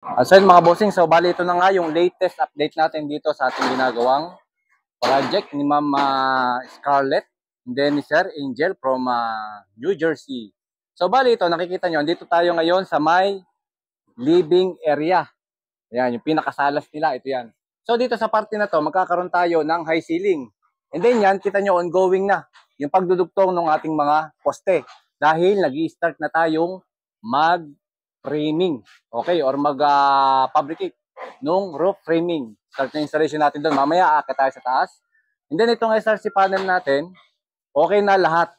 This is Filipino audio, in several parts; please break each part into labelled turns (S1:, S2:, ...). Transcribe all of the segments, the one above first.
S1: So yun mga bossing, so bali ito na nga yung latest update natin dito sa ating ginagawang project ni Ma'am Scarlett and then ni Sir Angel from New Jersey. So bali ito, nakikita nyo, dito tayo ngayon sa may living area. Ayan, yung pinakasalas nila, ito yan. So dito sa parte na to, magkakaroon tayo ng high ceiling. And then yan, kita nyo ongoing na yung pagdudugtong ng ating mga poste. Dahil nag-i-start na tayong mag-framing. Okay, or mag-fabricate nung roof framing. Start na installation natin doon. Mamaya aakyat tayo sa taas. And then itong SRC panel natin, okay na lahat.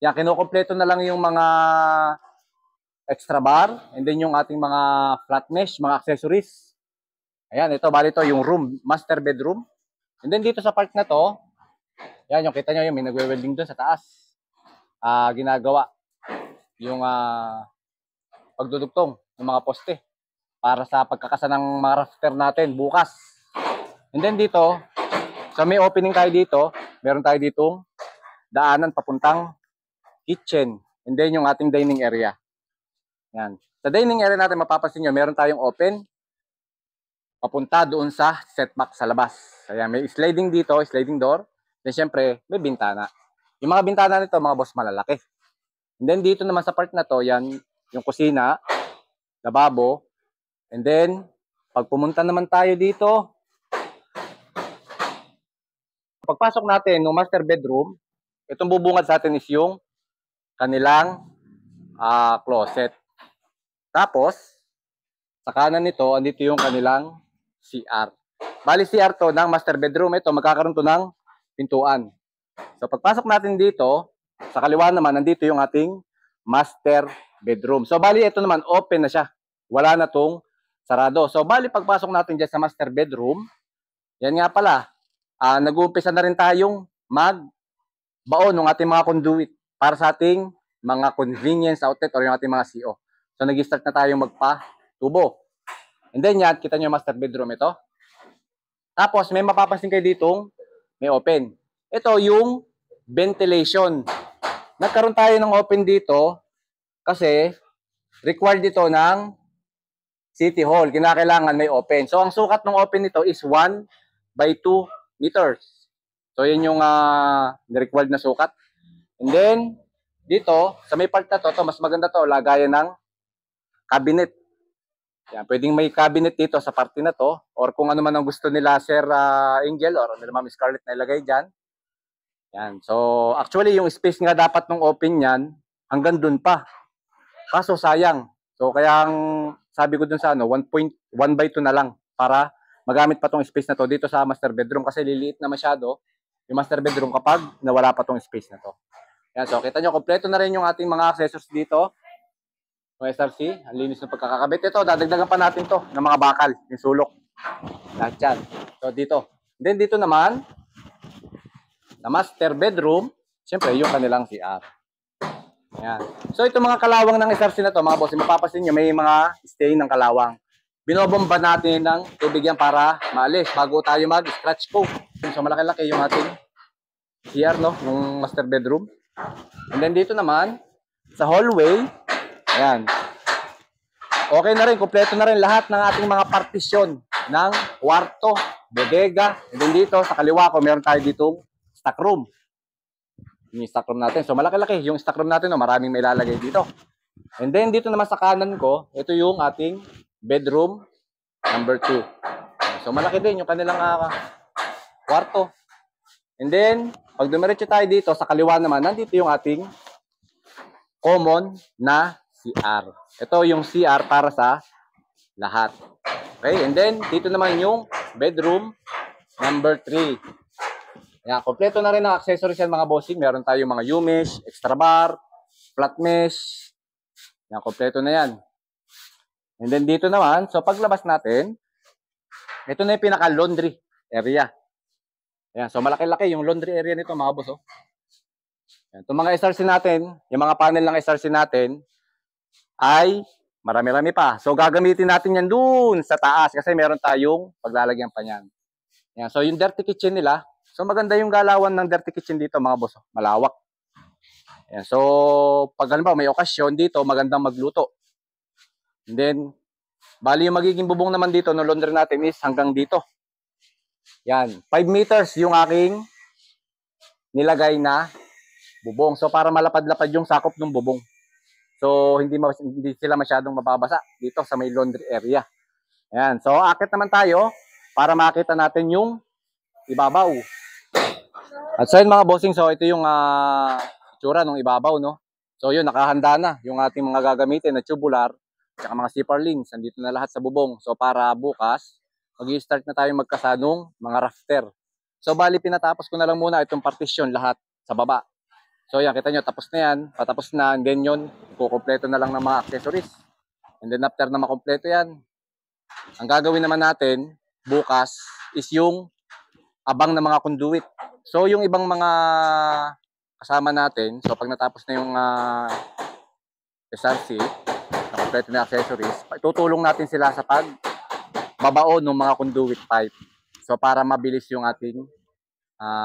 S1: Yan, kinukompleto na lang yung mga extra bar, and then yung ating mga flat mesh, mga accessories. Ayan, ito, bali ito, yung room, master bedroom. And then dito sa part na to, yan, yung kita nyo, yung may nagwe-welding doon sa taas. Ginagawa yung pagdudugtong ng mga poste para sa pagkakasa ng mga rafter natin bukas. And then dito, sa may opening tayo dito, meron tayo ditong daanan papuntang kitchen. And then yung ating dining area. Yan. Sa dining area natin, mapapansin nyo, meron tayong open papunta doon sa setback sa labas. Kaya may sliding dito, sliding door. Then syempre, may bintana. Yung mga bintana nito, mga boss, malalaki. And then dito naman sa part na to, yan, yung kusina, lababo. And then, pag pumunta naman tayo dito, pagpasok natin ng master bedroom, itong bubungad sa atin is yung kanilang closet. Tapos, sa kanan nito, andito yung kanilang CR. Bali CR to ng master bedroom. Ito, magkakaroon to ng pintuan. So, pagpasok natin dito, sa kaliwa naman, nandito yung ating master bedroom. So, bali, ito naman, open na siya. Wala na tong sarado. So, bali, pagpasok natin dyan sa master bedroom, yan nga pala, nag-uumpisa na rin tayong magbaon ng ating mga conduit para sa ating mga convenience outlet or yung ating mga CO. So, nag-start na tayong magpa-tubo. And then yan, kita nyo yung master bedroom ito. Tapos, may mapapansin kayo ditong may open. Ito yung ventilation. Nagkaroon tayo ng open dito kasi required dito ng City Hall. Kinakailangan may open. So, ang sukat ng open nito is 1 by 2 meters. So, yun yung required na sukat. And then, dito, sa may part na to, mas maganda to, lagayan ng cabinet. Yan, pwedeng may cabinet dito sa parte na to, or kung ano man ang gusto nila Sir Angel or nila Ma'am Scarlett na ilagay dyan. Yan. So, actually, yung space nga dapat ng open yan, hanggang dun pa. Kaso, sayang. So, kaya sabi ko dun sa 1 by 2 na lang para magamit pa tong space na to dito sa master bedroom kasi liliit na masyado yung master bedroom kapag nawala pa tong space na to. Yan, so kita nyo, kompleto na rin yung ating mga accessories dito. Yung SRC, ang linis ng pagkakabit. Ito, dadagdagan pa natin to ng mga bakal, yung sulok. Lahat yan. So dito. Then dito naman, na master bedroom, siyempre yung kanilang CR. Yan. So ito mga kalawang ng SRC na to, mga boss, mapapansin nyo, may mga stain ng kalawang. Binobomba natin ng tubig yan para maalis bago tayo mag-scratch coat. So malaki-laki yung ating CR, no? Yung master bedroom. And then dito naman, sa hallway, ayan. Okay na rin, kompleto na rin lahat ng ating mga partisyon ng kwarto, bodega. And then dito, sa kaliwa ko, meron tayo ditong stock room. Yung stock room natin. So malaki-laki yung stock room natin, no? Maraming may lalagay dito. And then dito naman sa kanan ko, ito yung ating bedroom number 2. So malaki din yung kanilang kwarto. And then, pag dumiretso tayo dito, sa kaliwa naman, nandito yung ating common na CR. Ito yung CR para sa lahat. Okay, and then, dito naman yung bedroom number 3. Yan, kompleto na rin ang accessories yan mga bossing. Meron tayong mga U-mesh, extra bar, flat mesh. Yan, kompleto na yan. And then dito naman, so paglabas natin, ito na yung pinaka-laundry area. Ayan, so malaki-laki yung laundry area nito mga boss. Oh. Ayan, itong mga SRC natin, yung mga panel ng SRC natin, ay marami-rami pa. So gagamitin natin yan dun sa taas kasi meron tayong paglalagyan pa yan. Ayan, so yung dirty kitchen nila, so maganda yung galawan ng dirty kitchen dito mga boss. Oh. Malawak. Ayan, so pag halimbawa may okasyon dito, magandang magluto. And then, Bali yung magiging bubong naman dito no laundry natin is hanggang dito. Yan, 5 meters yung aking nilagay na bubong. So para malapad-lapad yung sakop ng bubong. So hindi sila masyadong mababasa dito sa may laundry area. Ayan, so akit naman tayo para makita natin yung ibabaw. At so yun mga bossing, so ito yung itsura ng ibabaw, no? So yun, nakahanda na yung ating mga gagamitin na tubular at mga zipper links. Nandito na lahat sa bubong. So para bukas, mag-i-start na tayo magkasanong mga rafter. So bali pinatapos ko na lang muna itong partition lahat sa baba. So yan, kita nyo, tapos na yan, patapos na, and then yun, kukumpleto na lang ng mga accessories. And then after na makumpleto yan, ang gagawin naman natin bukas is yung abang na mga conduit. So yung ibang mga kasama natin, so pag natapos na yung SRC, nakumpleto na accessories, tutulong natin sila sa pagbabao ng mga conduit pipe. So para mabilis yung ating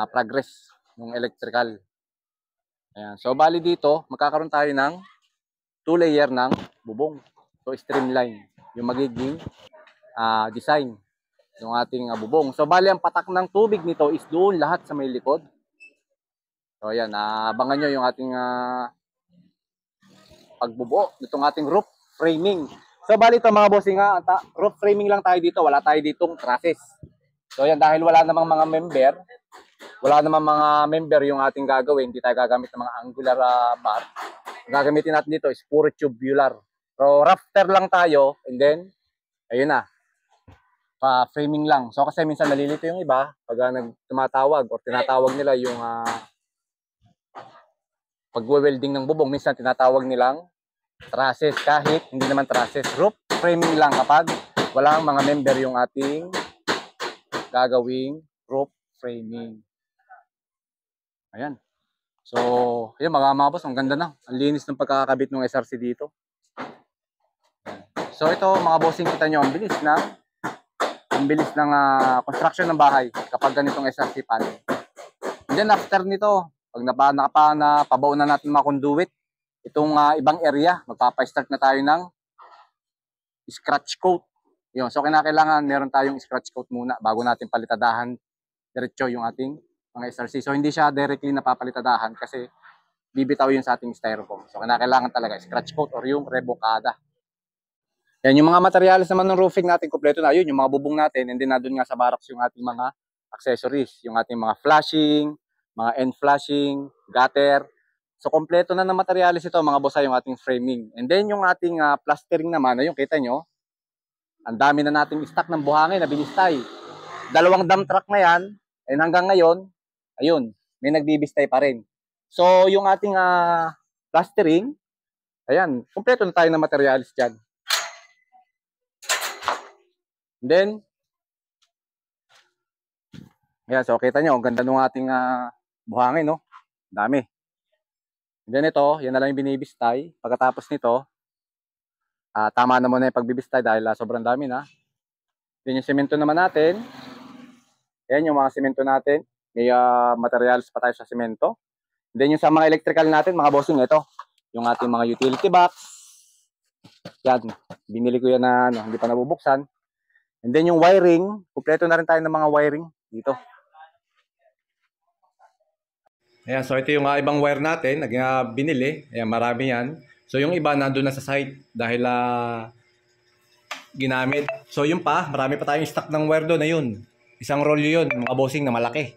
S1: progress ng electrical. Ayan. So bali dito, magkakaroon tayo ng 2 layer ng bubong. So streamline yung magiging design ng ating bubong. So bali ang patak ng tubig nito is doon lahat sa may likod. So ayan, abangan nyo yung ating pagbubuo nitong ating roof framing. So bali ito mga bossing roof framing lang tayo dito, wala tayo ditong trusses. So ayan, dahil wala namang mga member yung ating gagawin, hindi tayo gagamit ng mga angular bar. Ang gagamitin natin dito is puro tubular. So rafter lang tayo, and then ayun na, pa-framing lang. So kasi minsan nalilito yung iba pag tumatawag or tinatawag nila yung pag-welding ng bubong, minsan tinatawag nilang trusses, kahit hindi naman trusses. Roof framing lang kapag walang mga member yung ating gagawing roof framing. Ayan. So, yun mga boss, ang ganda na. Ang linis ng pagkakabit ng SRC dito. So ito mga bossing, kita nyo, ang bilis ng construction ng bahay kapag ganitong SRC panel. And then after nito, pag napabaon na natin mga conduit, itong ibang area, magpapa-start na tayo ng scratch coat. Yun. So kinakailangan meron tayong scratch coat muna bago natin palitadahan diretso yung ating mga SRC. So hindi siya directly napapalitadahan kasi bibitaw yun sa ating styrofoam. So kinakailangan talaga scratch coat or yung rebocada. Yan, yung mga materials naman ng roofing natin, kompleto na yun, yung mga bubong natin, and then nandun nga sa barracks yung ating mga accessories, yung ating mga flashing, mga end flashing, gutter. So kompleto na ng materials ito mga boss yung ating framing. And then yung ating plastering naman, yung kita nyo, ang dami na nating stock ng buhangin na binistay. 2 dump truck na yan, and hanggang ngayon, ayun, may nagbibistay pa rin. So yung ating plastering, ayan, kompleto na tayo ng materials dyan. And then, ayan, so kita nyo, ang ganda ng ating buhangin, no? Dami. And then ito, yan na lang yung binibistay. Pagkatapos nito, tama na muna yung pagbibistay dahil sobrang dami na. Then yung semento naman natin, ayan yung mga semento natin. May materials pa tayo sa semento. And then yung sa mga electrical natin, mga bossing, ito, yung ating mga utility box. Yan, binili ko yan na hindi pa nabubuksan. And then yung wiring, kumpleto na rin tayo ng mga wiring dito. Ayan, so ito yung ibang wire natin, binili. Ayan, marami yan. So yung iba nandun na sa site dahil ginamit. So yung marami pa tayong stock ng wire doon na yun. Isang rolyo yun, mga bossing na malaki.